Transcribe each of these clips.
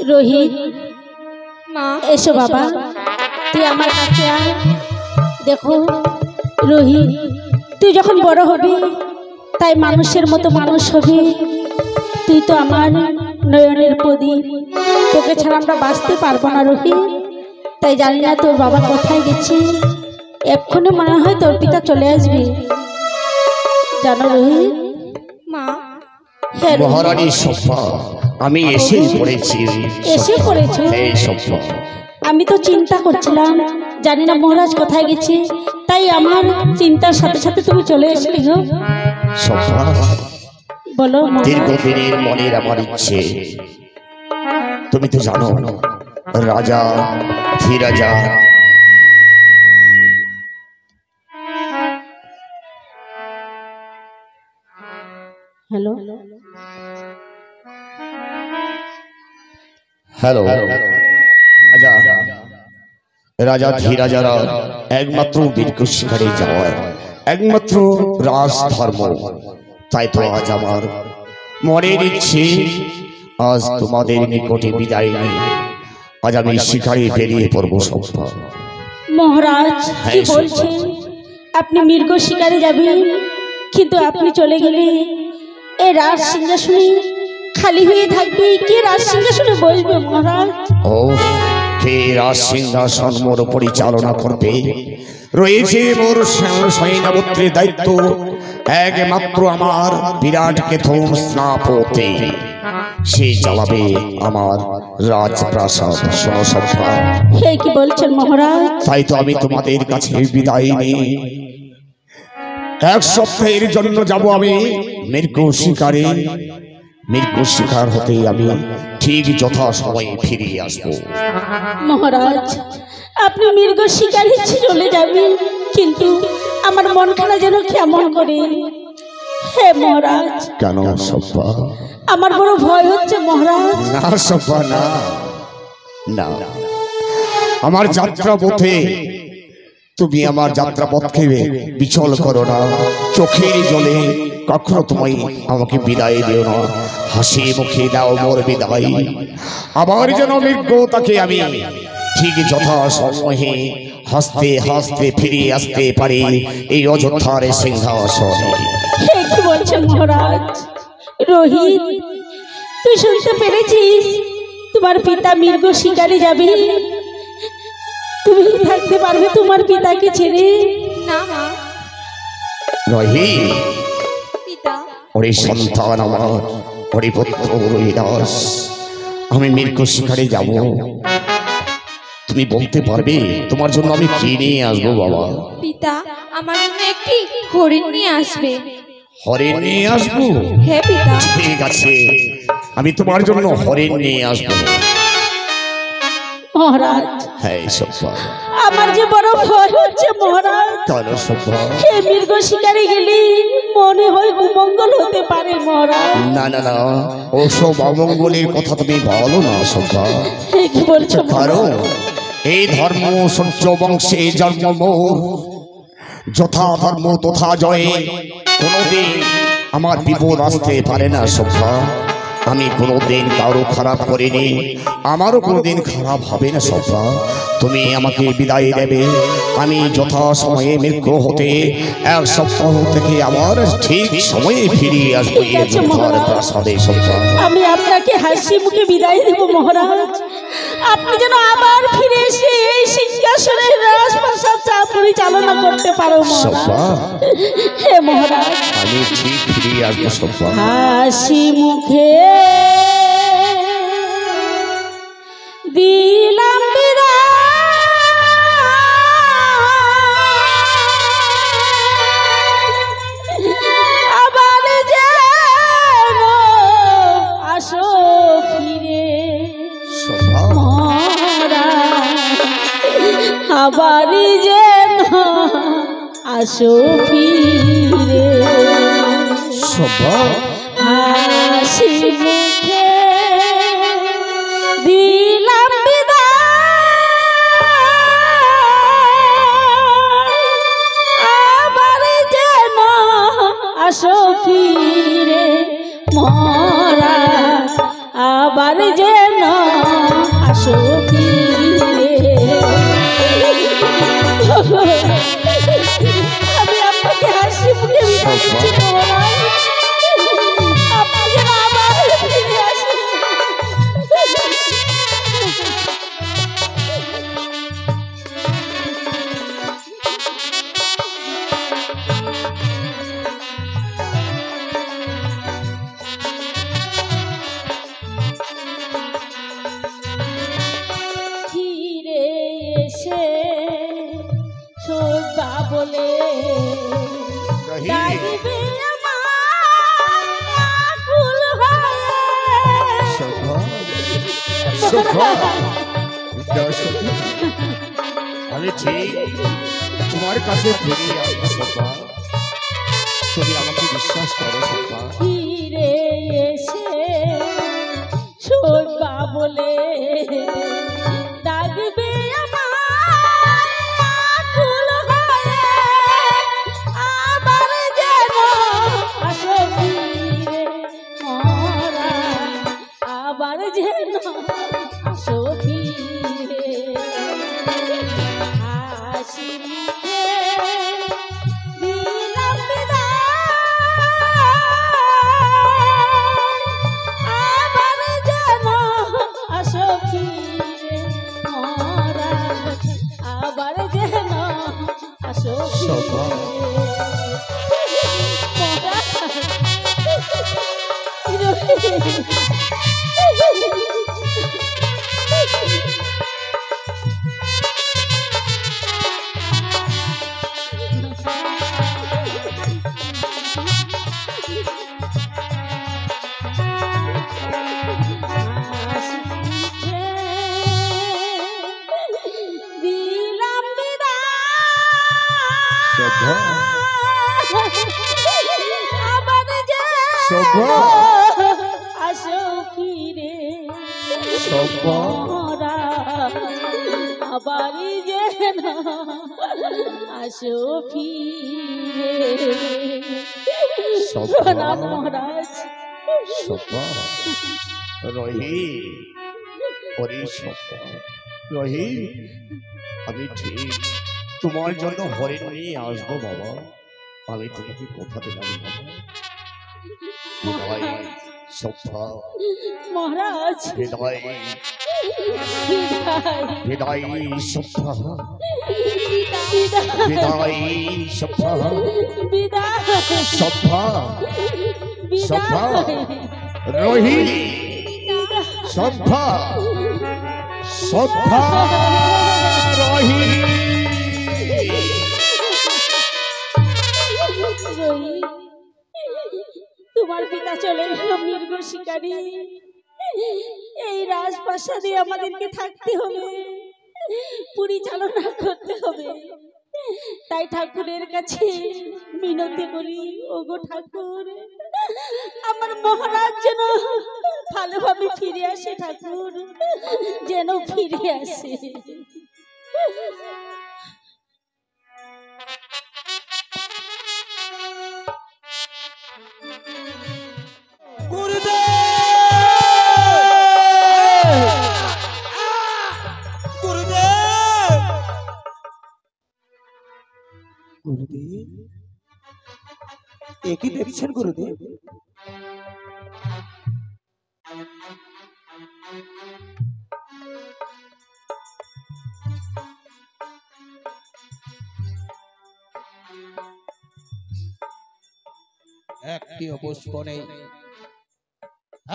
রোহিত মা এসো বাবা, তুই আমার কাছে আয়। দেখো রোহিত, তুই যখন বড় হবি তাই মানুষের মতো মানুষ হবি। তুই তো আমার নয়নের প্রদীপ, তোকে ছাড়া আমরা বাঁচতে পারবো না রোহিত। তাই জানি না তোর বাবা কোথায় গেছে, এক্ষুনি মনে হয় তোর পিতা চলে আসবে, জানো রোহিত। মা মহারানী সভ্যা, আমি এসেই পড়েছি। এসে পড়েছো? এই সভ্যা, আমি তো চিন্তা করছিলাম, জানি না মহারাজ কোথায় গেছে, তাই আমার চিন্তার সাথে সাথে তুমি চলে এসেলি গো। সভ্যা, বলো। দীর্ঘদিনের মনের আমার ইচ্ছে, তুমি তো জানো রাজা ধীরাজা হ্যালো হ্যালো রাজা রাজা ধীরাজারা একমাত্র দীর্ঘ শিকারে যাওয়ার একমাত্র রাজ ধর্ম। তাই তো আজ আমার মনের ইচ্ছে, আজ তোমাদের নিকটে বিদায় নেই, আজ আমি শিকারে বেরিয়ে পড়বো সভ্যা। মহারাজ কি বলছেন? আপনি মৃগ শিকারে যাবেন, কিন্তু আপনি চলে গেলে এই রাজ সিংহাসনে খালি হয়ে থাকবে। কে রাজ সিংহাসনে বসবে মহারাজ? ও, কে রাজ সিংহাসন মোর পরিচালনা করবে? রয়েছে মোর সৈন্যবত্রের দায়িত্ব, একমাত্র আমার বিরাট কেথম স্নাপতি, সে চালাবে আমার রাজপ্রাসাদ। শোনো সভ্যা, হে কি বলছেন মহারাজ? তাই তো আমি তোমাদের কাছে বিদায় নিই। এক সপ্তাহের জন্য যাব আমি মৃগ শিকারে। মৃগ শিকার হতে আমি ঠিক যথা সময়ে ফিরে আসবো। মহারাজ, আপনি মৃগ শিকারে চলে যাবেন, কিন্তু আমার মনখানা যেন কেমন করে। হে মহারাজ। কেন সভ্যা? আমার বড় ভয় হচ্ছে মহারাজ। না সভ্যা, না না, আমার যাত্রা পথে তুমি আমার যাত্রা পথকে বিচল করো না। চোখের জলে কখনো তুমি আমাকে বিদায় দিও না, হাসি মুখে দাও মোর বিদায়। আবার যেন মৃগ তাকে আমি ঠিক যথা সময়ে হাসতে হাসতে ফিরে আসতে পারি এই অযোধ্যার সিংহাসনে। হে কি বলছেন মহারাজ? রোহিত, তুই শুনতে পেরেছিস? তোমার পিতা মৃগ শিকারে যাবে। তুমি থাকতে পারবে তোমার পিতাকে ছেড়ে? না মা। রোহিত, পিতা, ওরে সন্তান আমার, ওরে পুত্র রোহিদাস, আমি মৃগ শিকারে যাব। তুমি বলতে পারবে তোমার জন্য আমি কি নিয়ে আসবো? বাবা পিতা, আমার জন্য একটি হরিণ নিয়ে আসবে। হরিণ নিয়ে আসবো? হ্যাঁ পিতা। ঠিক আছে, আমি তোমার জন্য হরিণ নিয়ে আসবো। মহারাজ, হ্যাঁ সভ্যা, আমার যে বড় ভয় হচ্ছে মহারাজ। কেন সভ্যা? হে মৃগ শিকারে গেলে মনে হয় কুমঙ্গল হতে পারে মহারাজ। না না না, ওসব অমঙ্গলের কথা তুমি বলো না সভ্যা। হে কি বলছো? কারণ এই ধর্ম সূর্য বংশে জন্ম মোর, যথা ধর্ম তথা জয়ে। কোনোদিন আমার বিপদ আসতে পারে না সভ্যা। আমি কোনোদিন কারো খারাপ করিনি, আমারও কোনোদিন খারাপ হবে না সভ্যা। তুমি আমাকে বিদায় দেবে, আমি যথা সময়ে মৃগ হতে এক সপ্তাহ থেকে আমার ঠিক সময়ে ফিরিয়ে আসবো এই প্রাসাদে সভ্যা। আমি আপনাকে হাসি মুখে বিদায় দেব মহারাজ। আপনি যেন আবার ফিরে এসে এই সিংহাসনের রাজপ্রাসাদ পরিচালনা করতে পারো সভ্যা। হে মহারাজ, আমি ঠিক ফিরিয়ে আসবো সভ্যা। হাসি মুখে দিলাম বিদায়, আবার যেন আসো ফিরে মহারাজ, আবার যেন আসো ফিরে সভ্যা। হাসি মুখে দিলাম বিদায়, আবার যেন আসো ফিরে মহারাজ, আবার যেন আমি ঠিক তোমার কাছে ফিরে আসবো সব্বা, তুমি আমাকে বিশ্বাস করো সব্বা। ফিরে এসে সব্বা বলে ডাকবে আমায় আকুল হয়ে, আবার যেন আসো ফিরে মরা, আবার যেন আসো ফিরে। হাসি মুখে দিলাম বিদায়, আবার যেন আসো ফিরে মরা, আবার যেন আসো সব্বা। দিলাম সব্বা, আবার যে সব্বা, আসো ফিরে সব্বা, মরা, আবার যেন আসো ফিরে। সব্বা। প্রণাম মহারাজ। সব্বা। রহি, ওরে সব্বা, রহি, আমি ঠিক তোমার জন্য হরিণ নিয়ে আসবো বাবা, আমি তোমাকে কথা দিলাম বাবা। বিদায় সব্বা, মহারাজ বিদায়, বিদায়, বিদায় সব্বা, বিদায়, বিদায় সব্বা, বিদায়, সব্বা, সব্বা, বিদায়, রহি, সব্বা, সব্বা, রহি। রহি, তোমার পিতা চলে গেল মৃগ শিকারী, এই রাজপ্রাসাদে আমাদেরকে থাকতে হবে, পরিচালনা করতে হবে। তাই ঠাকুরের কাছে মিনতি করি, ওগো ঠাকুর, আমার মহারাজ যেন ভালোভাবে ফিরে আসে, ঠাকুর যেন ফিরে আসে। গুরুদেব, একই দেখছেন গুরুদেব? একটিও পুষ্প নেই,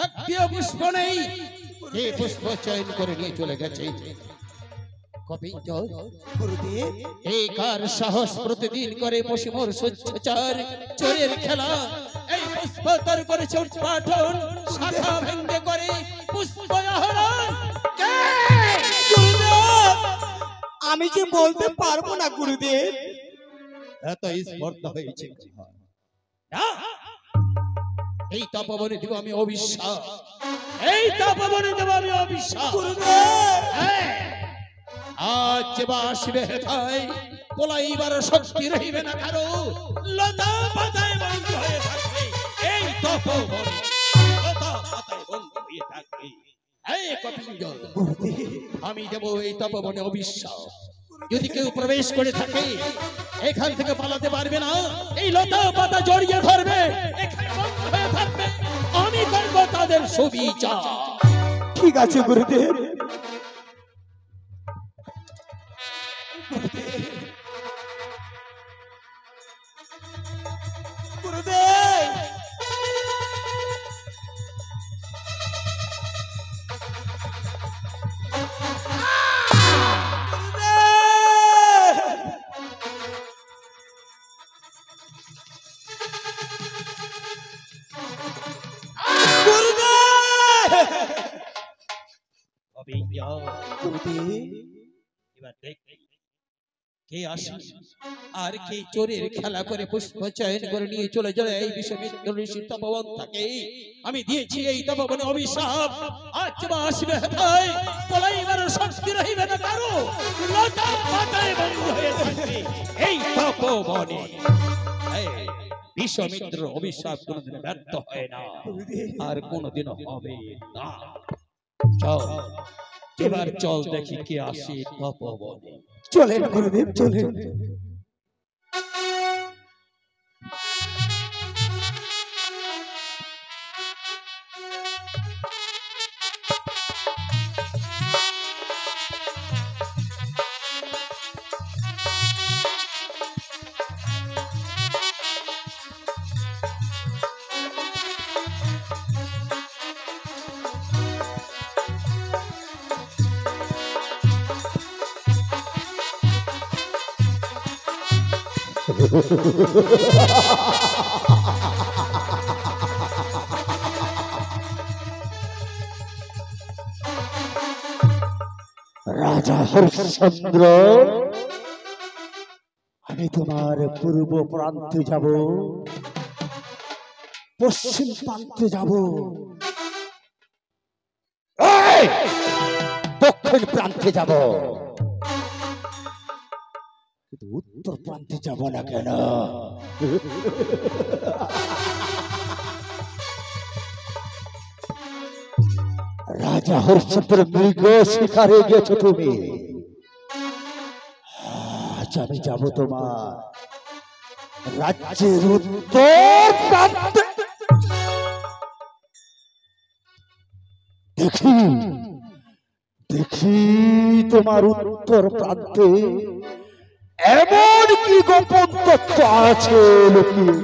একটিও পুষ্প নেই। এই পুষ্প চয়ন করে নিয়ে চলে গেছে কপিঞ্জর। গুরুদেব, এই কার সাহস প্রতিদিন করে পশ্চিমর স্বচ্ছচার চোরের খেলা। এই পুষ্প তর করে চোট পাঠন, শাখা ভেঙ্গে করে পুষ্প আহরণ। কে? গুরুদেব, আমি যে বলতে পারবো না গুরুদেব। এত স্পর্ধা হয়েছে না? এই তপবনে দেব আমি অবিশ্বাস, এই তপবনে দেব আমি অবিশ্বাস। গুরুদেব, হ্যাঁ, আজ যে বাসিবে হেথায় পলাইবার শক্তি রহিবে না কারো, লতা পাতায় বন্ধ হয়ে থাকবে এই তপবনে, লতা পাতায় বন্ধ হয়ে থাকবে। এই কপিঞ্জর, আমি দেব এই তপবনে অবিশ্বাস। যদি কেউ প্রবেশ করে থাকে এখান থেকে পালাতে পারবে না, এই লতা পাতা জড়িয়ে ধরবে, এখানে বন্ধ হয়ে থাকবে। আমি করব তাদের সুবিচার। ঠিক আছে গুরুদেব। গুরুদেব, তবেই যা। গুরুদেব এবার দেখ কে আসে আর কে চোরের খেলা করে পুষ্প চয়ন করে নিয়ে চলে যায় এই বিশ্বমিত্র ঋষির তপবন থাকে। আমি দিয়েছি এই তপবনে অভিশাপ, আজ বা আসবে হেথায় পলাইবার শক্তি রহিবে না কারো, লতা পাতায় বন্ধ হয়ে থাকবে এই তপবনে। এই বিশ্বমিত্র অভিশাপ কোনোদিন ব্যর্থ হয় না, আর কোনোদিনও হবে না। চল এবার চল দেখি কে আসে তপবনে। চলেন গুরুদেব চলেন। রাজা হরিশ্চন্দ্র, আমি তোমার পূর্ব প্রান্তে যাব, পশ্চিম প্রান্তে যাব, এই, দক্ষিণ প্রান্তে যাব, কিন্তু উত্তর প্রান্তে যাব না কেন? রাজা হরিশ্চন্দ্র মৃগ শিকারে গেছো তুমি, আজ আমি যাব তোমার রাজ্যের উত্তর প্রান্তে। দেখি দেখি তোমার উত্তর প্রান্তে এমন কি গোপন তথ্য আছে লুকিয়ে।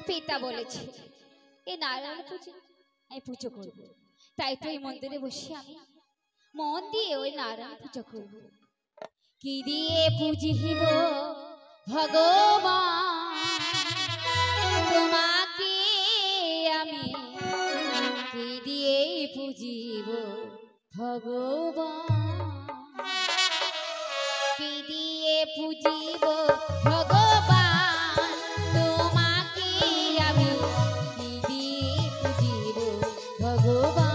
পিতা বলেছে এই নারায়ণ পুজো আমি পুজো করব, তাই তো এই মন্দিরে বসে আমি মন দিয়ে ওই নারায়ণ পুজো করব। কি দিয়ে পুজিব ভগবান তোমাকে আমি, কি দিয়ে পুজিব ভগবান, কি দিয়ে পুজিব ভগবান তোমাকে আমি, কি দিয়ে পুজিব ভগবান।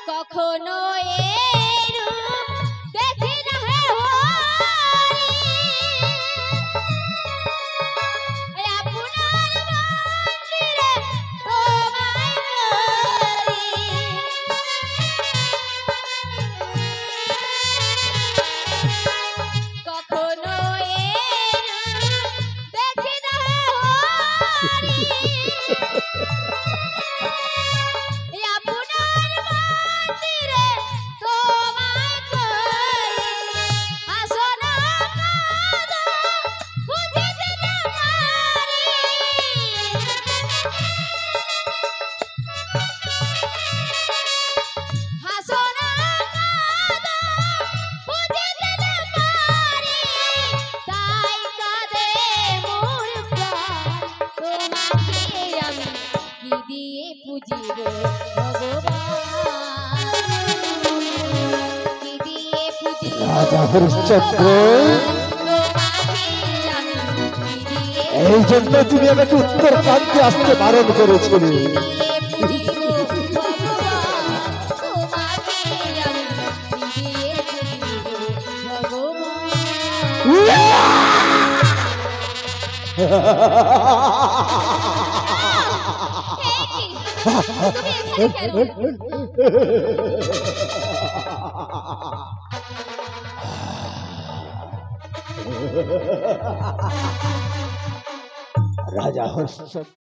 কখনো এরূপ দেখি না হে হরি, আপনার মন্দিরে তোমায় করি। কখনো এরূপ দেখি না হে হরি, আপনার মন্দিরে তোমায় করি। আসো না কাঁদো, বুঝিতে না পারি। হাসো না কাঁদো, বুঝিতে না পারি। তাই কাঁদে মোর প্রাণ, তোমাকে আমি কি দিয়ে পুজিব ভগবান, কি দিয়ে পুজিব রাজা হরিশ্চন্দ্র, তোমাকে আমি কি দিয়ে এই জন্য তুমি আমাকে উত্তর প্রান্তে আসতে বারণ করেছিলে। দিয়ে পুজিব ভগবান, তোমাকে আমি কি দিয়ে পুজিব ভগবান। তুমি এখানে কেন? রাজা হরিশ্চন্দ্র